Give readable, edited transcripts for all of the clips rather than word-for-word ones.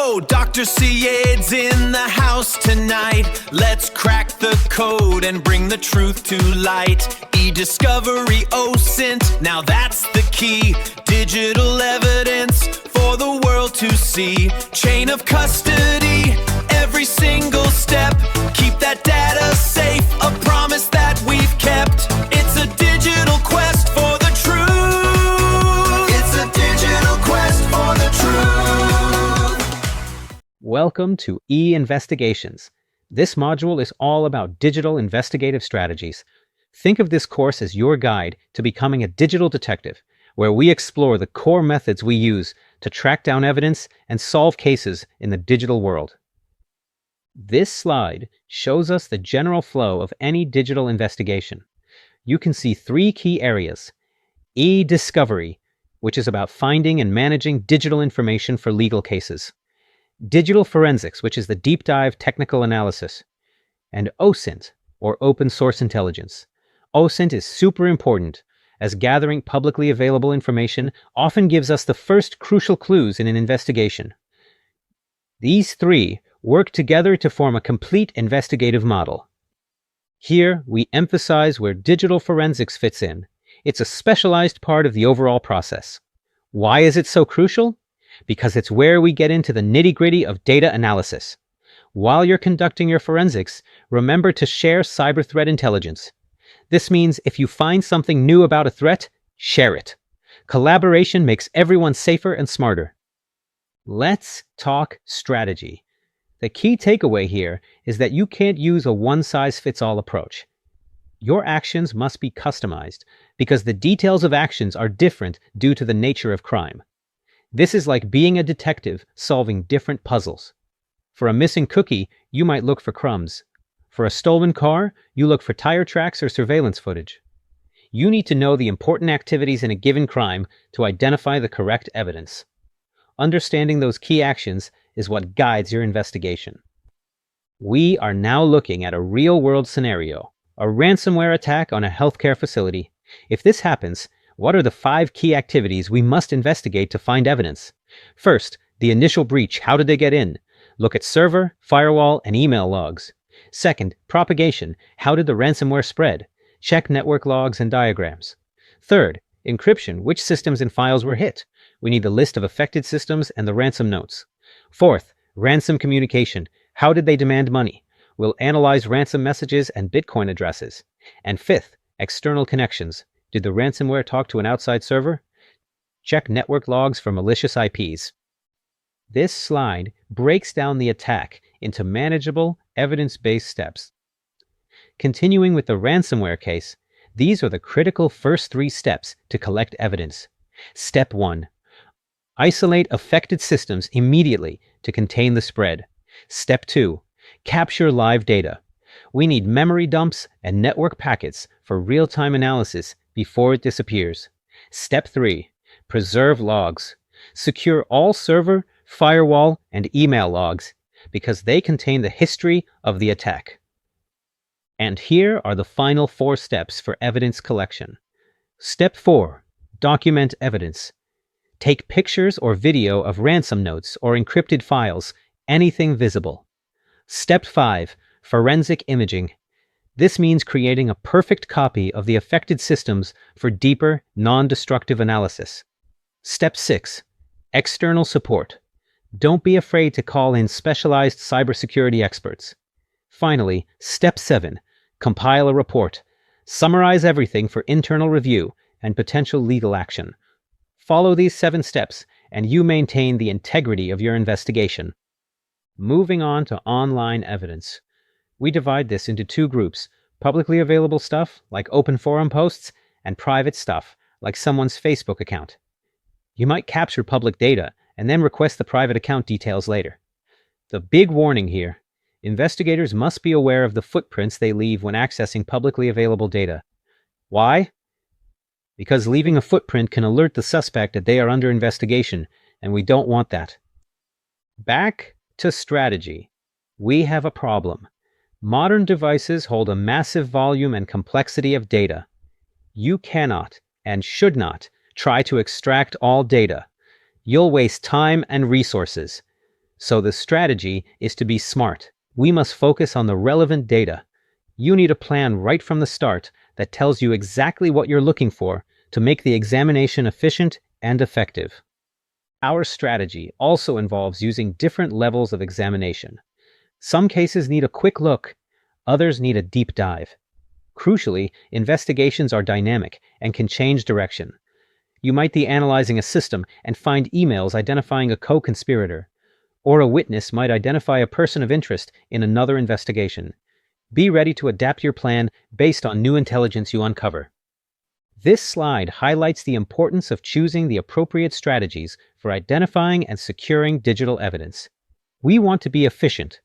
Yo, Dr. Syed's in the house tonight. Let's crack the code and bring the truth to light. E-discovery, OSINT, now that's the key. Digital evidence for the world to see. Chain of custody, every single step. Keep that data safe, a promise that we've kept. It's a digital quest for the truth. It's a digital quest for the truth. Welcome to EInvestigations. This module is all about digital investigative strategies. Think of this course as your guide to becoming a digital detective, where we explore the core methods we use to track down evidence and solve cases in the digital world. This slide shows us the general flow of any digital investigation. You can see three key areas. E-discovery, which is about finding and managing digital information for legal cases. Digital forensics, which is the deep dive technical analysis. And OSINT, or open source intelligence. OSINT is super important, as gathering publicly available information often gives us the first crucial clues in an investigation. These three work together to form a complete investigative model. Here, we emphasize where digital forensics fits in. It's a specialized part of the overall process. Why is it so crucial? Because it's where we get into the nitty-gritty of data analysis. While you're conducting your forensics, remember to share cyber threat intelligence. This means if you find something new about a threat, share it. Collaboration makes everyone safer and smarter. Let's talk strategy. The key takeaway here is that you can't use a one-size-fits-all approach. Your actions must be customized because the details of actions are different due to the nature of crime. This is like being a detective solving different puzzles. For a missing cookie, you might look for crumbs. For a stolen car, you look for tire tracks or surveillance footage. You need to know the important activities in a given crime to identify the correct evidence. Understanding those key actions is what guides your investigation. We are now looking at a real-world scenario, a ransomware attack on a healthcare facility. If this happens, what are the 5 key activities we must investigate to find evidence? First, the initial breach. How did they get in? Look at server, firewall, and email logs. Second, propagation. How did the ransomware spread? Check network logs and diagrams. Third, encryption. Which systems and files were hit? We need the list of affected systems and the ransom notes. Fourth, ransom communication. How did they demand money? We'll analyze ransom messages and Bitcoin addresses. And fifth, external connections. Did the ransomware talk to an outside server? Check network logs for malicious IPs. This slide breaks down the attack into manageable, evidence-based steps. Continuing with the ransomware case, these are the critical first 3 steps to collect evidence. Step 1. Isolate affected systems immediately to contain the spread. Step 2. Capture live data. We need memory dumps and network packets for real-time analysis before it disappears. Step 3. Preserve logs. Secure all server, firewall, and email logs because they contain the history of the attack. And here are the final 4 steps for evidence collection. Step 4. Document evidence. Take pictures or video of ransom notes or encrypted files, anything visible. Step 5. Forensic imaging. This means creating a perfect copy of the affected systems for deeper, non-destructive analysis. Step 6. External support. Don't be afraid to call in specialized cybersecurity experts. Finally, Step 7. Compile a report. Summarize everything for internal review and potential legal action. Follow these 7 steps, and you maintain the integrity of your investigation. Moving on to online evidence. We divide this into 2 groups, publicly available stuff, like open forum posts, and private stuff, like someone's Facebook account. You might capture public data, and then request the private account details later. The big warning here: investigators must be aware of the footprints they leave when accessing publicly available data. Why? Because leaving a footprint can alert the suspect that they are under investigation, and we don't want that. Back to strategy. We have a problem. Modern devices hold a massive volume and complexity of data. You cannot and should not try to extract all data. You'll waste time and resources. So the strategy is to be smart. We must focus on the relevant data. You need a plan right from the start that tells you exactly what you're looking for to make the examination efficient and effective. Our strategy also involves using different levels of examination. Some cases need a quick look, others need a deep dive. Crucially, investigations are dynamic and can change direction. You might be analyzing a system and find emails identifying a co-conspirator, or a witness might identify a person of interest in another investigation. Be ready to adapt your plan based on new intelligence you uncover. This slide highlights the importance of choosing the appropriate strategies for identifying and securing digital evidence. We want to be efficient.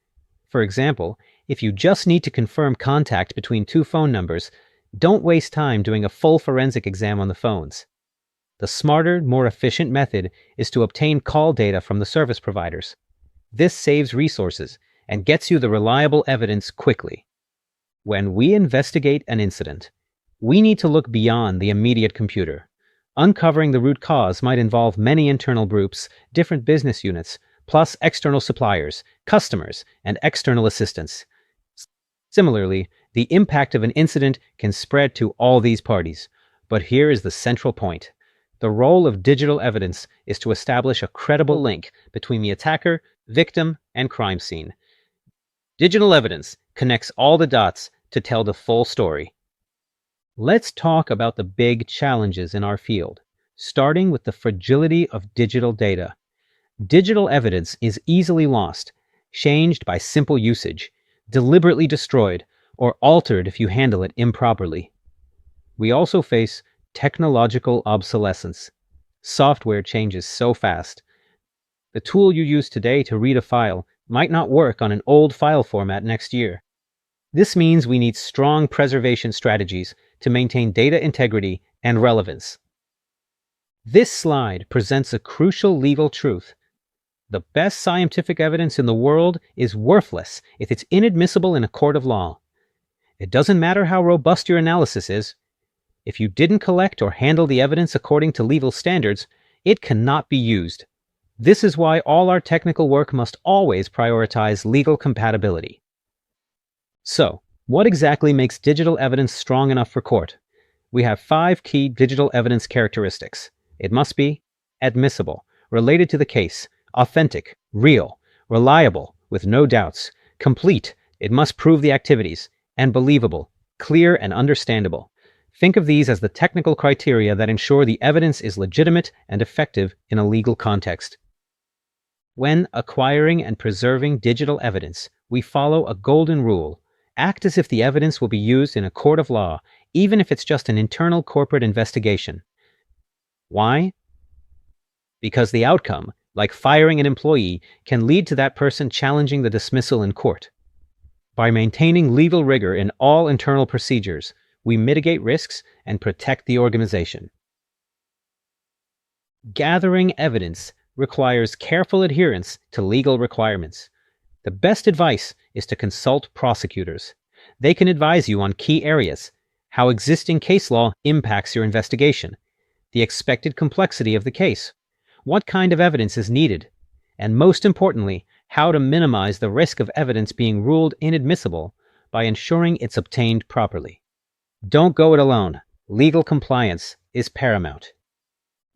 For example, if you just need to confirm contact between two phone numbers, don't waste time doing a full forensic exam on the phones. The smarter, more efficient method is to obtain call data from the service providers. This saves resources and gets you the reliable evidence quickly. When we investigate an incident, we need to look beyond the immediate computer. Uncovering the root cause might involve many internal groups, different business units, plus external suppliers, customers, and external assistants. Similarly, the impact of an incident can spread to all these parties. But here is the central point. The role of digital evidence is to establish a credible link between the attacker, victim, and crime scene. Digital evidence connects all the dots to tell the full story. Let's talk about the big challenges in our field, starting with the fragility of digital data. Digital evidence is easily lost, changed by simple usage, deliberately destroyed, or altered if you handle it improperly. We also face technological obsolescence. Software changes so fast. The tool you use today to read a file might not work on an old file format next year. This means we need strong preservation strategies to maintain data integrity and relevance. This slide presents a crucial legal truth. The best scientific evidence in the world is worthless if it's inadmissible in a court of law. It doesn't matter how robust your analysis is. If you didn't collect or handle the evidence according to legal standards, it cannot be used. This is why all our technical work must always prioritize legal compatibility. So, what exactly makes digital evidence strong enough for court? We have 5 key digital evidence characteristics. It must be admissible, related to the case, authentic, real, reliable, with no doubts, complete, it must prove the activities, and believable, clear and understandable. Think of these as the technical criteria that ensure the evidence is legitimate and effective in a legal context. When acquiring and preserving digital evidence, we follow a golden rule. Act as if the evidence will be used in a court of law, even if it's just an internal corporate investigation. Why? Because the outcome, like firing an employee, can lead to that person challenging the dismissal in court. By maintaining legal rigor in all internal procedures, we mitigate risks and protect the organization. Gathering evidence requires careful adherence to legal requirements. The best advice is to consult prosecutors. They can advise you on key areas, how existing case law impacts your investigation, the expected complexity of the case, what kind of evidence is needed, and most importantly, how to minimize the risk of evidence being ruled inadmissible by ensuring it's obtained properly. Don't go it alone. Legal compliance is paramount.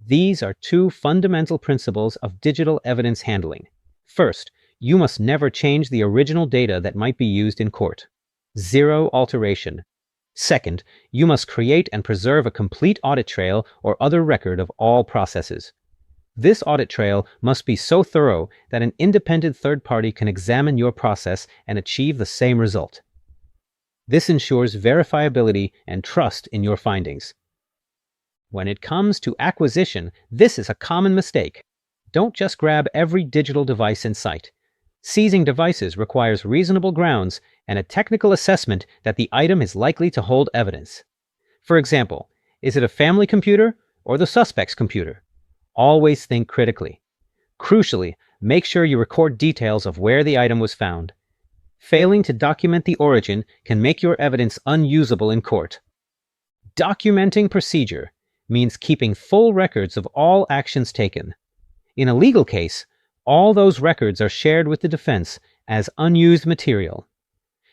These are 2 fundamental principles of digital evidence handling. First, you must never change the original data that might be used in court. 0 alteration. Second, you must create and preserve a complete audit trail or other record of all processes. This audit trail must be so thorough that an independent third party can examine your process and achieve the same result. This ensures verifiability and trust in your findings. When it comes to acquisition, this is a common mistake. Don't just grab every digital device in sight. Seizing devices requires reasonable grounds and a technical assessment that the item is likely to hold evidence. For example, is it a family computer or the suspect's computer? Always think critically. Crucially, make sure you record details of where the item was found. Failing to document the origin can make your evidence unusable in court. Documenting procedure means keeping full records of all actions taken. In a legal case, All those records are shared with the defense as unused material.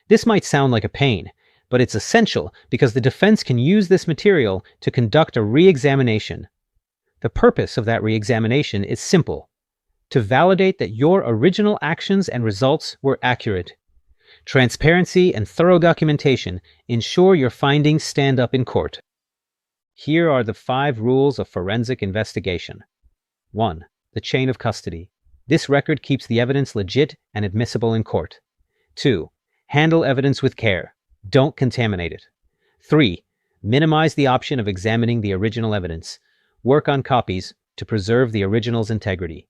This might sound like a pain, but it's essential because the defense can use this material to conduct a re-examination. The purpose of that re-examination is simple: to validate that your original actions and results were accurate. Transparency and thorough documentation ensure your findings stand up in court. Here are the 5 rules of forensic investigation. 1. The chain of custody. This record keeps the evidence legit and admissible in court. 2. Handle evidence with care. Don't contaminate it. 3. Minimize the option of examining the original evidence. Work on copies to preserve the original's integrity.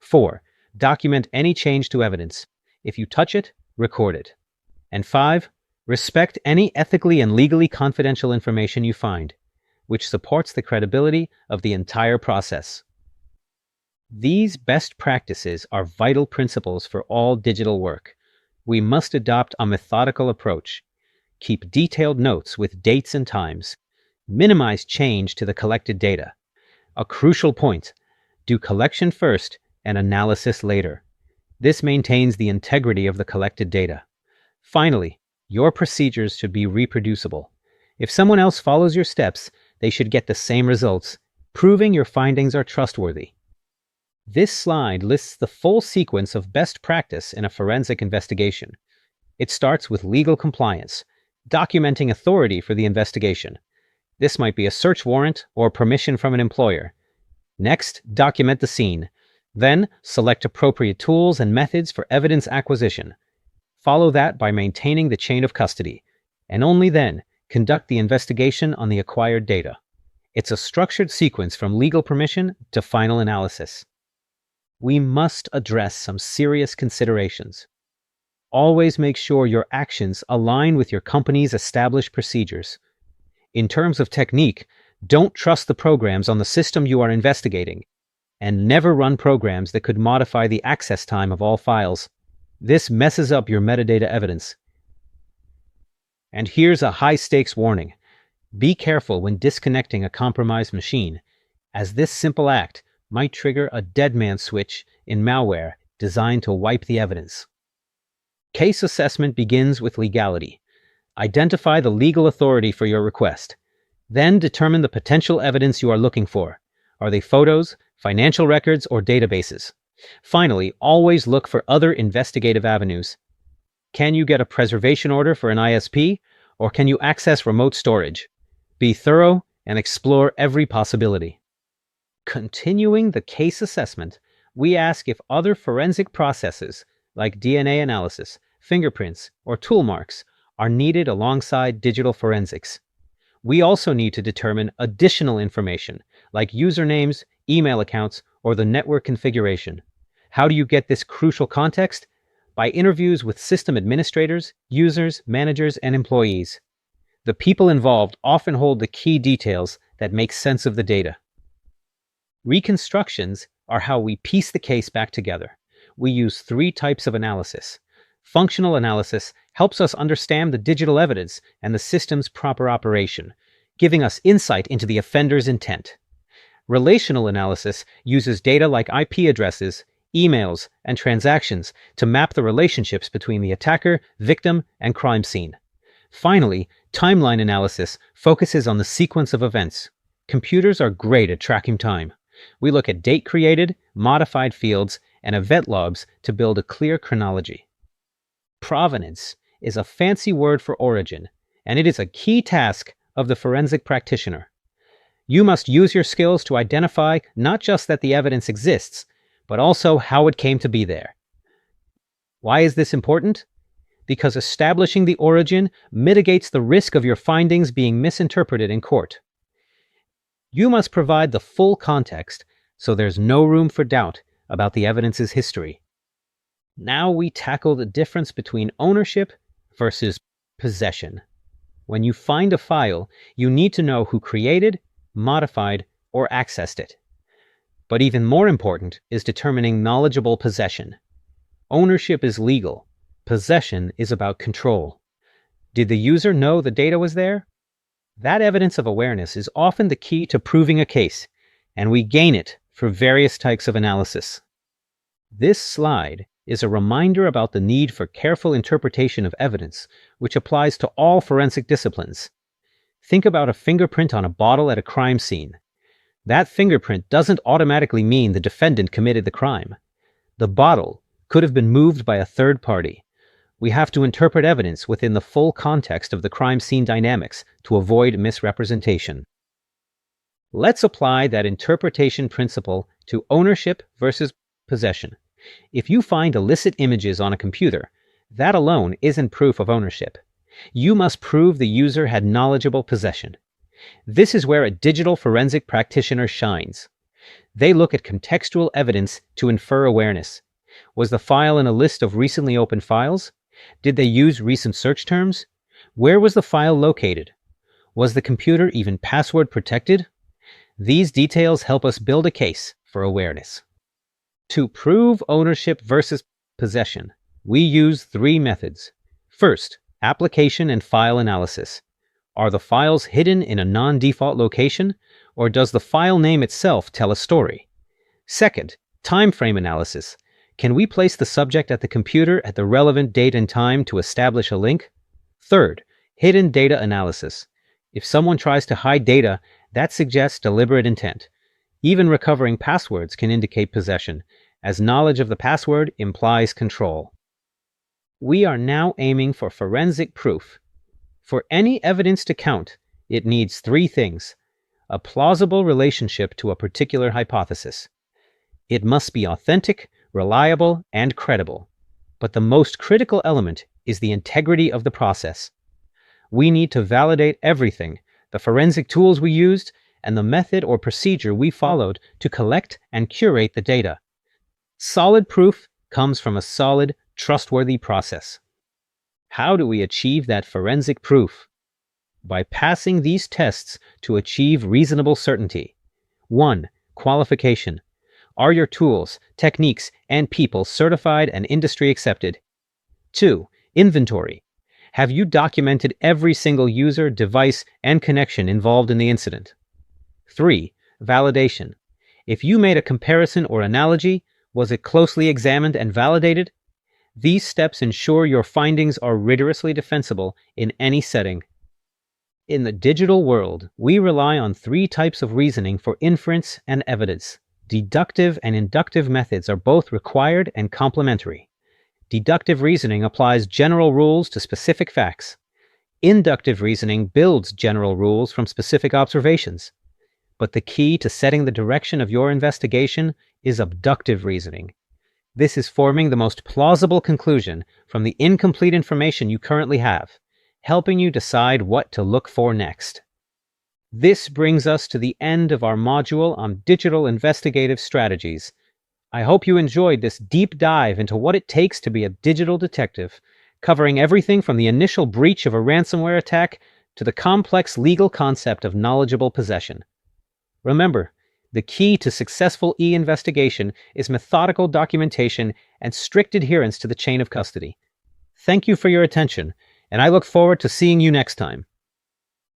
4. Document any change to evidence. If you touch it, record it. And 5. Respect any ethically and legally confidential information you find, which supports the credibility of the entire process. These best practices are vital principles for all digital work. We must adopt a methodical approach. Keep detailed notes with dates and times. Minimize change to the collected data. A crucial point: do collection first and analysis later. This maintains the integrity of the collected data. Finally, your procedures should be reproducible. If someone else follows your steps, they should get the same results, proving your findings are trustworthy. This slide lists the full sequence of best practice in a forensic investigation. It starts with legal compliance, documenting authority for the investigation. This might be a search warrant or permission from an employer. Next, document the scene. Then, select appropriate tools and methods for evidence acquisition. Follow that by maintaining the chain of custody, and only then conduct the investigation on the acquired data. It's a structured sequence from legal permission to final analysis. We must address some serious considerations. Always make sure your actions align with your company's established procedures. In terms of technique, don't trust the programs on the system you are investigating, and never run programs that could modify the access time of all files. This messes up your metadata evidence. And here's a high-stakes warning. Be careful when disconnecting a compromised machine, as this simple act might trigger a dead man switch in malware designed to wipe the evidence. Case assessment begins with legality. Identify the legal authority for your request. Then determine the potential evidence you are looking for. Are they photos, financial records, or databases? Finally, always look for other investigative avenues. Can you get a preservation order for an ISP, or can you access remote storage? Be thorough and explore every possibility. Continuing the case assessment, we ask if other forensic processes like DNA analysis, fingerprints, or tool marks are needed alongside digital forensics. We also need to determine additional information like usernames, email accounts, or the network configuration. How do you get this crucial context? By interviews with system administrators, users, managers, and employees. The people involved often hold the key details that make sense of the data. Reconstructions are how we piece the case back together. We use 3 types of analysis. Functional analysis helps us understand the digital evidence and the system's proper operation, giving us insight into the offender's intent. Relational analysis uses data like IP addresses, emails, and transactions to map the relationships between the attacker, victim, and crime scene. Finally, timeline analysis focuses on the sequence of events. Computers are great at tracking time. We look at date created, modified fields, and event logs to build a clear chronology. Provenance is a fancy word for origin, and it is a key task of the forensic practitioner. You must use your skills to identify not just that the evidence exists, but also how it came to be there. Why is this important? Because establishing the origin mitigates the risk of your findings being misinterpreted in court. You must provide the full context so there's no room for doubt about the evidence's history. Now we tackle the difference between ownership versus possession. When you find a file, you need to know who created, modified, or accessed it. But even more important is determining knowledgeable possession. Ownership is legal. Possession is about control. Did the user know the data was there? That evidence of awareness is often the key to proving a case, and we gain it for various types of analysis. This slide is a reminder about the need for careful interpretation of evidence, which applies to all forensic disciplines. Think about a fingerprint on a bottle at a crime scene. That fingerprint doesn't automatically mean the defendant committed the crime. The bottle could have been moved by a third party. We have to interpret evidence within the full context of the crime scene dynamics to avoid misrepresentation. Let's apply that interpretation principle to ownership versus possession. If you find illicit images on a computer, that alone isn't proof of ownership. You must prove the user had knowledgeable possession. This is where a digital forensic practitioner shines. They look at contextual evidence to infer awareness. Was the file in a list of recently opened files? Did they use recent search terms? Where was the file located? Was the computer even password protected? These details help us build a case for awareness. To prove ownership versus possession, we use 3 methods. First, application and file analysis. Are the files hidden in a non-default location, or does the file name itself tell a story? Second, time frame analysis. Can we place the subject at the computer at the relevant date and time to establish a link? Third, hidden data analysis. If someone tries to hide data, that suggests deliberate intent. Even recovering passwords can indicate possession, as knowledge of the password implies control. We are now aiming for forensic proof. For any evidence to count, it needs 3 things: a plausible relationship to a particular hypothesis. It must be authentic, reliable, and credible. But the most critical element is the integrity of the process. We need to validate everything: the forensic tools we used and the method or procedure we followed to collect and curate the data. Solid proof comes from a solid, trustworthy process. How do we achieve that forensic proof? By passing these tests to achieve reasonable certainty. 1. Qualification. Are your tools, techniques, and people certified and industry accepted? 2. Inventory. Have you documented every single user, device, and connection involved in the incident? 3. Validation. If you made a comparison or analogy, was it closely examined and validated? These steps ensure your findings are rigorously defensible in any setting. In the digital world, we rely on 3 types of reasoning for inference and evidence. Deductive and inductive methods are both required and complementary. Deductive reasoning applies general rules to specific facts. Inductive reasoning builds general rules from specific observations. But the key to setting the direction of your investigation is abductive reasoning. This is forming the most plausible conclusion from the incomplete information you currently have, helping you decide what to look for next. This brings us to the end of our module on Digital Investigative Strategies. I hope you enjoyed this deep dive into what it takes to be a digital detective, covering everything from the initial breach of a ransomware attack to the complex legal concept of knowledgeable possession. Remember, the key to successful e-investigation is methodical documentation and strict adherence to the chain of custody. Thank you for your attention, and I look forward to seeing you next time.